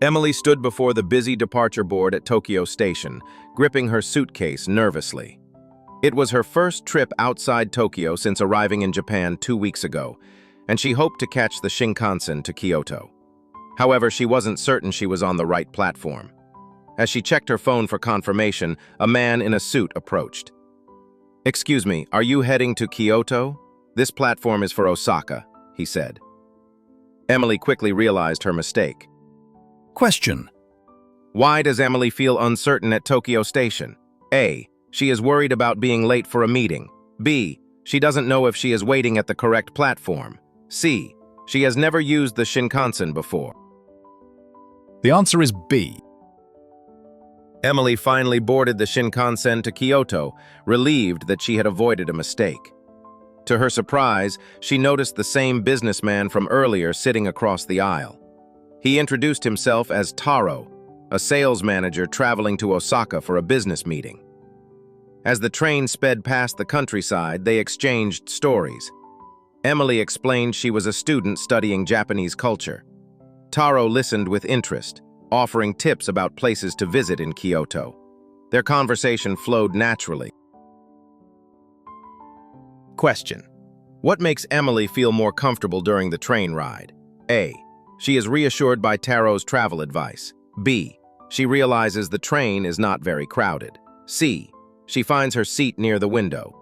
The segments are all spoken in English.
Emily stood before the busy departure board at Tokyo Station, gripping her suitcase nervously. It was her first trip outside Tokyo since arriving in Japan 2 weeks ago, and she hoped to catch the Shinkansen to Kyoto. However, she wasn't certain she was on the right platform. As she checked her phone for confirmation, a man in a suit approached. "Excuse me, are you heading to Kyoto? This platform is for Osaka," he said. Emily quickly realized her mistake. Question. Why does Emily feel uncertain at Tokyo Station? A. She is worried about being late for a meeting. B. She doesn't know if she is waiting at the correct platform. C. She has never used the Shinkansen before. The answer is B. Emily finally boarded the Shinkansen to Kyoto, relieved that she had avoided a mistake. To her surprise, she noticed the same businessman from earlier sitting across the aisle. He introduced himself as Taro, a sales manager traveling to Osaka for a business meeting. As the train sped past the countryside, they exchanged stories. Emily explained she was a student studying Japanese culture. Taro listened with interest, offering tips about places to visit in Kyoto. Their conversation flowed naturally. Question. What makes Emily feel more comfortable during the train ride? A. She is reassured by Taro's travel advice. B. She realizes the train is not very crowded. C. She finds her seat near the window.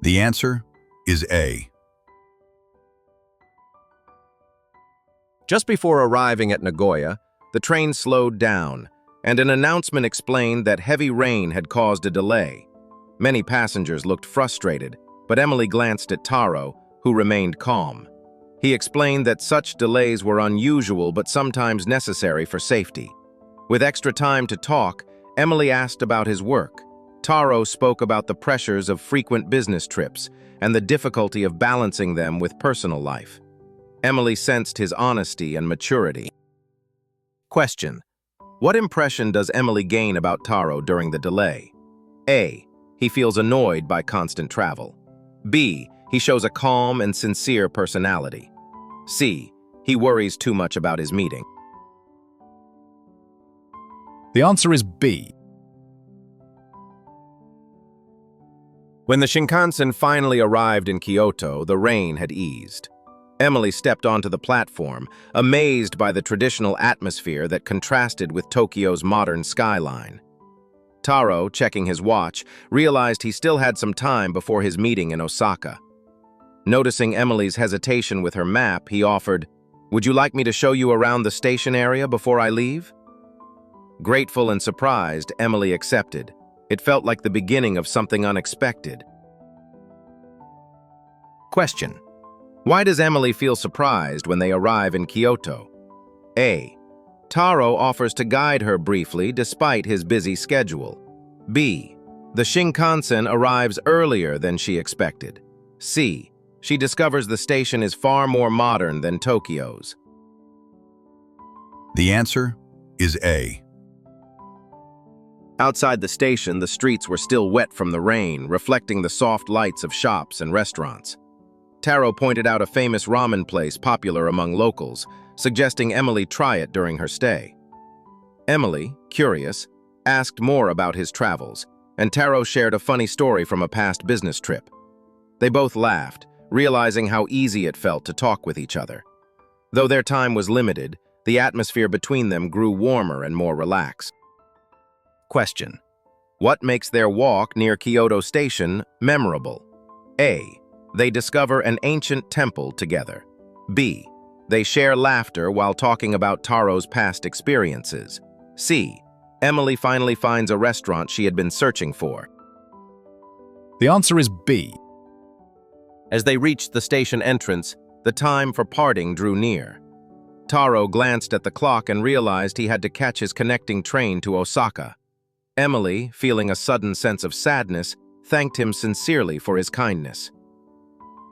The answer is A. Just before arriving at Nagoya, the train slowed down, and an announcement explained that heavy rain had caused a delay. Many passengers looked frustrated, but Emily glanced at Taro, who remained calm. He explained that such delays were unusual but sometimes necessary for safety. With extra time to talk, Emily asked about his work. Taro spoke about the pressures of frequent business trips and the difficulty of balancing them with personal life. Emily sensed his honesty and maturity. Question. What impression does Emily gain about Taro during the delay? A. He feels annoyed by constant travel. B. He shows a calm and sincere personality. C. He worries too much about his meeting. The answer is B. When the Shinkansen finally arrived in Kyoto, the rain had eased. Emily stepped onto the platform, amazed by the traditional atmosphere that contrasted with Tokyo's modern skyline. Taro, checking his watch, realized he still had some time before his meeting in Osaka. Noticing Emily's hesitation with her map, he offered, "Would you like me to show you around the station area before I leave?" Grateful and surprised, Emily accepted. It felt like the beginning of something unexpected. Question. Why does Emily feel surprised when they arrive in Kyoto? A. Taro offers to guide her briefly despite his busy schedule. B. The Shinkansen arrives earlier than she expected. C. She discovers the station is far more modern than Tokyo's. The answer is A. Outside the station, the streets were still wet from the rain, reflecting the soft lights of shops and restaurants. Taro pointed out a famous ramen place popular among locals, suggesting Emily try it during her stay. Emily, curious, asked more about his travels, and Taro shared a funny story from a past business trip. They both laughed, realizing how easy it felt to talk with each other. Though their time was limited, the atmosphere between them grew warmer and more relaxed. Question. What makes their walk near Kyoto Station memorable? A. They discover an ancient temple together. B. They share laughter while talking about Taro's past experiences. C. Emily finally finds a restaurant she had been searching for. The answer is B. As they reached the station entrance, the time for parting drew near. Taro glanced at the clock and realized he had to catch his connecting train to Osaka. Emily, feeling a sudden sense of sadness, thanked him sincerely for his kindness.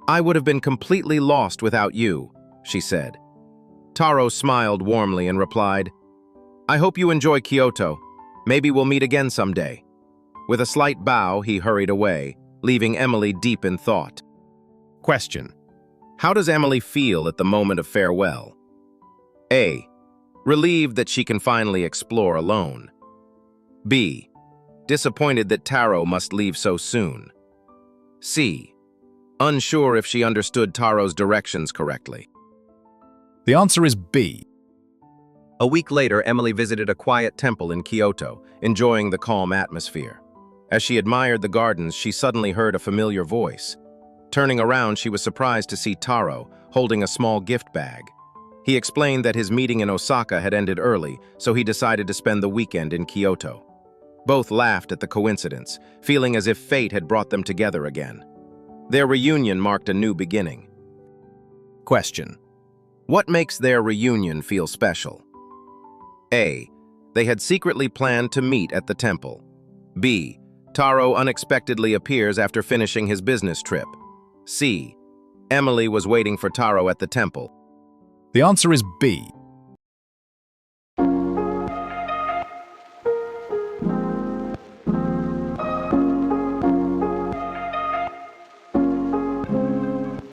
"I would have been completely lost without you," she said. Taro smiled warmly and replied, "I hope you enjoy Kyoto. Maybe we'll meet again someday." With a slight bow, he hurried away, leaving Emily deep in thought. Question. How does Emily feel at the moment of farewell? A. Relieved that she can finally explore alone. B. Disappointed that Taro must leave so soon. C. Unsure if she understood Taro's directions correctly. The answer is B. A week later, Emily visited a quiet temple in Kyoto, enjoying the calm atmosphere. As she admired the gardens, she suddenly heard a familiar voice. Turning around, she was surprised to see Taro, holding a small gift bag. He explained that his meeting in Osaka had ended early, so he decided to spend the weekend in Kyoto. Both laughed at the coincidence, feeling as if fate had brought them together again. Their reunion marked a new beginning. Question: what makes their reunion feel special? A. They had secretly planned to meet at the temple. B. Taro unexpectedly appears after finishing his business trip. C. Emily was waiting for Taro at the temple. The answer is B.